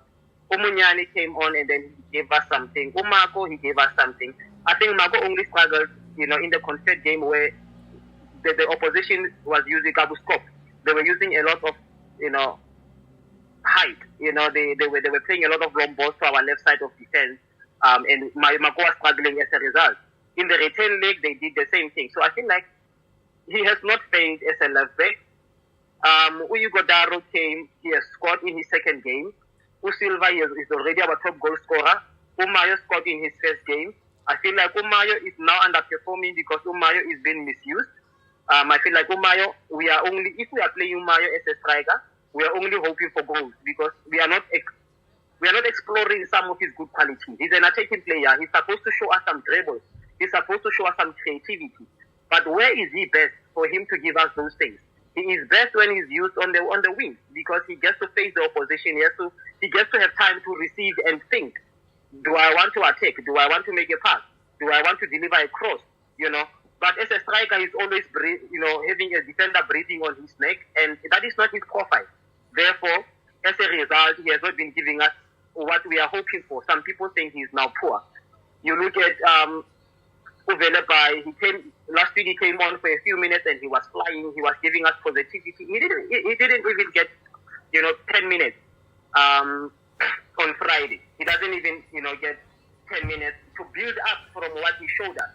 Umunyani came on and then he gave us something. Umako, he gave us something. I think Mako only struggled, in the confed game where the opposition was using Gabuscope. They were using a lot of, height. They were playing a lot of long balls to our left side of defense. And Mako was struggling as a result. In the return leg, they did the same thing. So I feel like he has not failed as a left back. Uyugodaro came, he has scored in his second game. Usilva is already our top goal scorer. Umayo scored in his first game. I feel like Umayo is now underperforming because Umayo is being misused. I feel like Umayo, if we are playing Umayo as a striker, we are only hoping for goals because we are not We are not exploring some of his good qualities. He's an attacking player. He's supposed to show us some dribbles. He's supposed to show us some creativity. But where is he best for him to give us those things? He is best when he's used on the wing, because he gets to face the opposition. He gets to have time to receive and think. Do I want to attack? Do I want to make a pass? Do I want to deliver a cross? But as a striker, he's always having a defender breathing on his neck, and that is not his profile. Therefore, as a result, he has not been giving us what we are hoping for. Some people think he's now poor. You look at Uvelebai, last week he came on for a few minutes and he was flying, he was giving us positivity. He didn't even get 10 minutes on Friday. He doesn't even get 10 minutes to build up from what he showed us.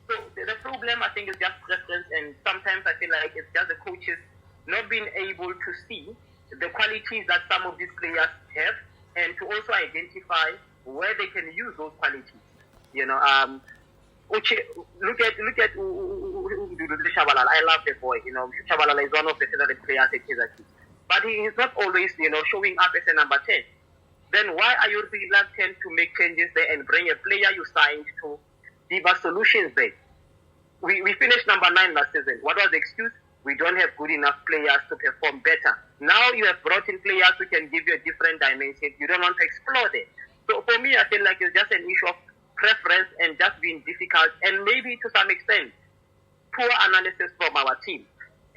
So the problem, I think, is just preference, and sometimes I feel like it's just the coaches not being able to see the qualities that some of these players have, and to also identify where they can use those qualities. Look at Shabalala. I love the boy. Shabalala is one of the favorite players at Kaizer Chiefs. But he is not always, showing up as a number 10. Then why are you reluctant to make changes there and bring a player you signed to give us solutions there? We finished number 9 last season. What was the excuse? We don't have good enough players to perform better. Now you have brought in players who can give you a different dimension. You don't want to explore them. So for me, I feel like it's just an issue of preference and just being difficult, and maybe to some extent poor analysis from our team.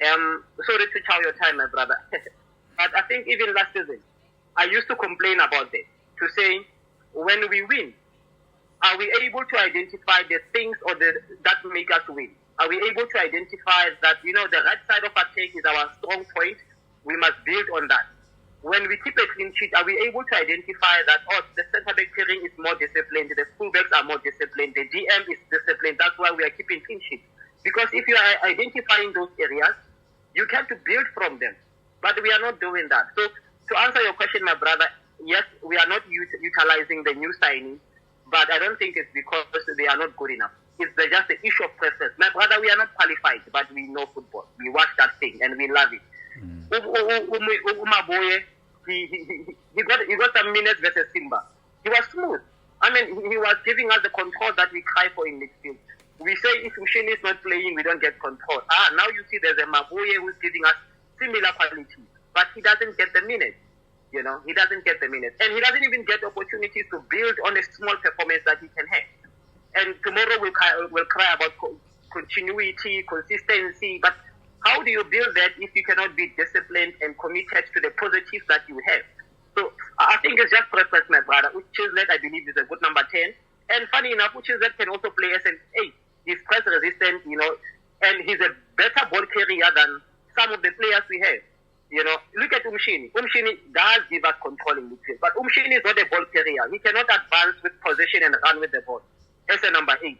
Sorry to chow your time, my brother. But I think even last season, I used to complain about that, to say, when we win, are we able to identify the things that make us win? Are we able to identify that, the right side of attack is our strong point? We must build on that. When we keep a clean sheet, are we able to identify that, the center-back pairing is more disciplined, the fullbacks are more disciplined, the DM is disciplined, that's why we are keeping clean sheets? Because if you are identifying those areas, you can to build from them. But we are not doing that. So to answer your question, my brother, yes, we are not utilizing the new signings, but I don't think it's because they are not good enough. It's just the issue of preference. My brother, we are not qualified, but we know football. We watch that thing and we love it. Umaboye, he got some minutes versus Simba. He was smooth. I mean, he was giving us the control that we cry for in midfield. We say if Mushini is not playing, we don't get control. Now you see there's a Maboye who's giving us similar quality, but he doesn't get the minutes. He doesn't get the minutes. And he doesn't even get opportunities to build on a small performance that he can have. And tomorrow we'll cry about continuity, consistency, but how do you build that if you cannot be disciplined and committed to the positives that you have? So I think it's just preference, my brother. Uchizlet, I believe, is a good number 10. And funny enough, Uchizlet can also play as an 8. He's quite resistant, and he's a better ball carrier than some of the players we have. Look at Umshini. Umshini does give us control in midfield, but Umshini is not a ball carrier. He cannot advance with possession and run with the ball as a number 8.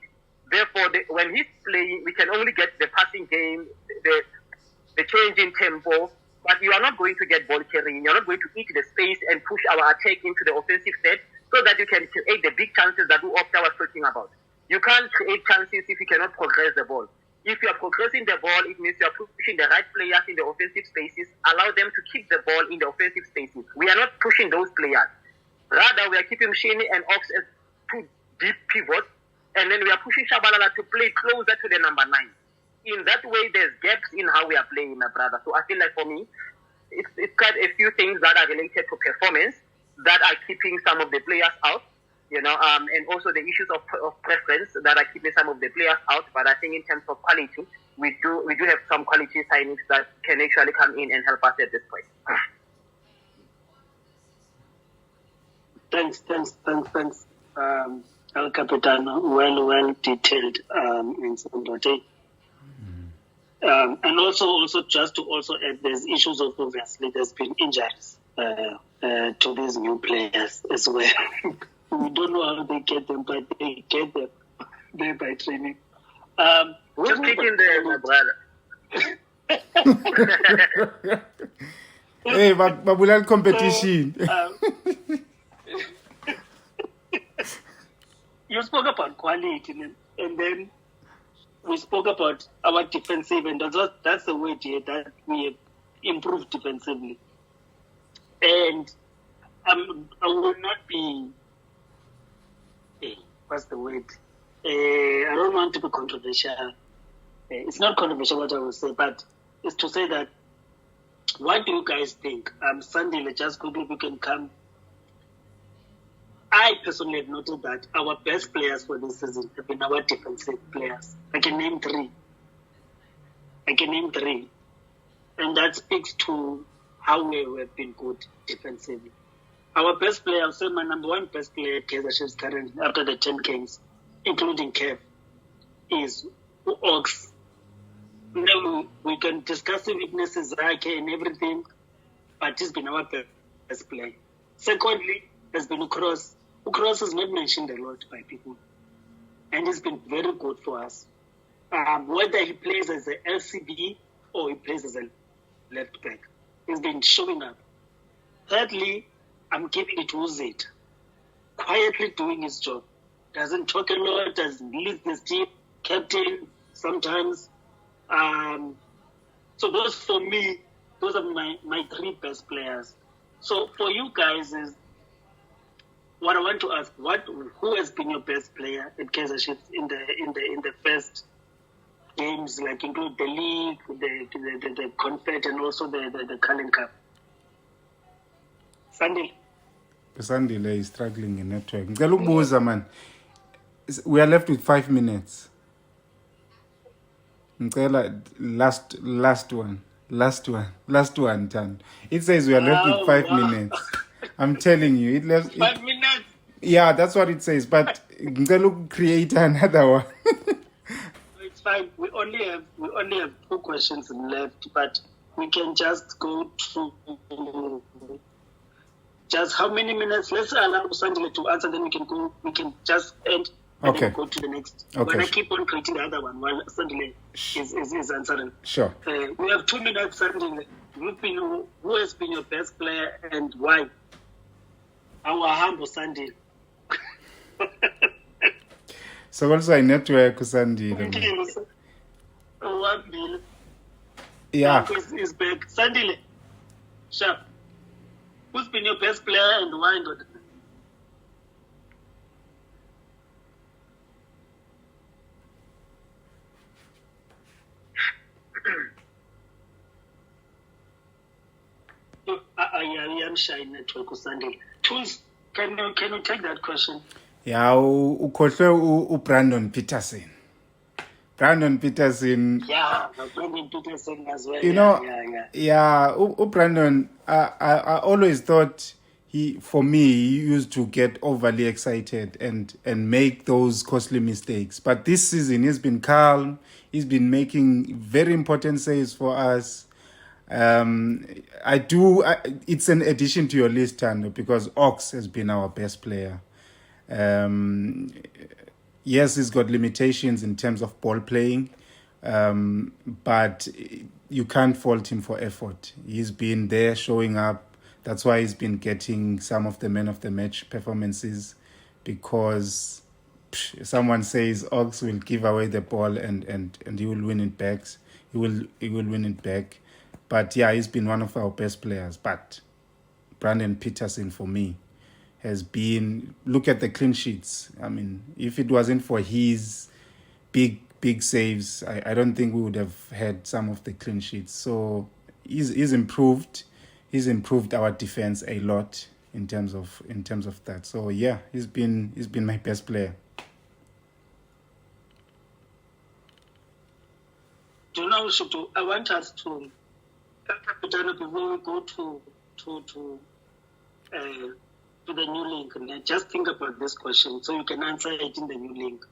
Therefore, when he's playing, we can only get the passing game, the change in tempo, but you are not going to get ball carrying. You're not going to eat the space and push our attack into the offensive set so that you can create the big chances that Opta was talking about. You can't create chances if you cannot progress the ball. If you are progressing the ball, it means you are pushing the right players in the offensive spaces, allow them to keep the ball in the offensive spaces. We are not pushing those players. Rather, we are keeping Shini and Ox as 2 deep pivots, and then we are pushing Shabalala to play closer to the number 9. In that way, there's gaps in how we are playing, my brother. So I feel like for me, it's quite a few things that are related to performance that are keeping some of the players out, and also the issues of preference that are keeping some of the players out. But I think in terms of quality, we do have some quality signings that can actually come in and help us at this point. Thanks. El Capitan, well detailed in Sandote. And also just to add, there's issues of, obviously there's been injuries to these new players as well. We don't know how they get them, but they get them there by training. Who's kicking there, my brother? Hey, Babulal competition. You spoke about quality, and then we spoke about our defensive, and that's the way that we have improved defensively. And I will not be. What's the word? I don't want to be controversial. It's not controversial what I will say, but it's to say that. What do you guys think? Sunday, just quickly, we can come. I personally have noted that our best players for this season have been our defensive players. I can name three. And that speaks to how we have been good defensively. Our best player, I'll say my number one best player at Kaizer Chiefs currently, after the 10 games, including Kev, is Ox. Now, we can discuss the weaknesses and everything, but he's been our best player. Secondly, there's been Ukros. Ukros is not mentioned a lot by people, and he's been very good for us. Whether he plays as a LCB or he plays as a left back, he's been showing up. Thirdly, I'm giving it to Uzit. Quietly doing his job. Doesn't talk a lot, doesn't lead this team, captain sometimes. So those for me, those are my three best players. So for you guys is what I want to ask: who has been your best player at Kaizer Chiefs in the first games, like include the league, the confed, and also the Cullen Cup? Sunday is struggling in network. Ngicela man. We are left with 5 minutes. Last one, Tan. It says we are left with 5 minutes. I'm telling you, it left 5 minutes. Yeah, that's what it says. But ngicela create another one. It's fine. We only have 2 questions left, but we can just go to just how many minutes? Let's allow Sanjay to answer, then we can just end and then go to the next. Okay. But I keep on creating the other one while Sanjay is answering. Sure. We have 2 minutes, Sanjay. Who has been your best player and why? Our humble Sanjay. So also I network Sanjay. Yeah. Is back. Sanjay. Sharp. Who's been your best player and why not? I am shy network Sunday. Tools, can you take that question? Yeah, ukhohlwe Brandon Peterson. Brandon Peterson. Yeah, Brandon Peterson as well. You know, Brandon, I always thought he used to get overly excited and make those costly mistakes. But this season, he's been calm. He's been making very important saves for us. It's an addition to your list, Tando, because Ox has been our best player. Yes, he's got limitations in terms of ball playing, but you can't fault him for effort. He's been there showing up. That's why he's been getting some of the man of the match performances, because someone says Ox will give away the ball and he will win it back. He will win it back. But yeah, he's been one of our best players. But Brandon Peterson, for me, has been, look at the clean sheets. I mean, if it wasn't for his big saves, I don't think we would have had some of the clean sheets. So he's improved. He's improved our defense a lot in terms of that. So yeah, he's been my best player. Do you know, Shutu, I want us to, before we go to the new link, just think about this question so you can answer it in the new link.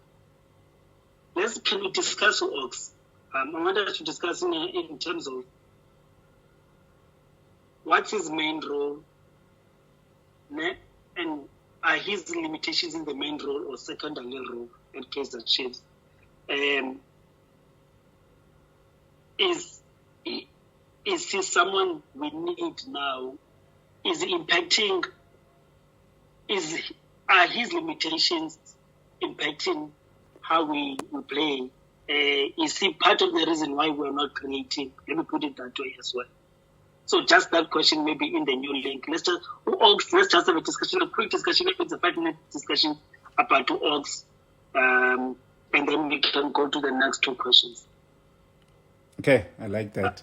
Can we discuss Ox? I want us to discuss in terms of what's his main role, and are his limitations in the main role or secondary role at Kaizer Chiefs? Is he someone we need now? Is he impacting? Are his limitations impacting how we play? Is he part of the reason why we're not creating? Let me put it that way as well. So just that question maybe in the new link. Let's just have a discussion, a quick discussion, maybe it's a 5-minute discussion about two orgs. And then we can go to the next two questions. Okay, I like that.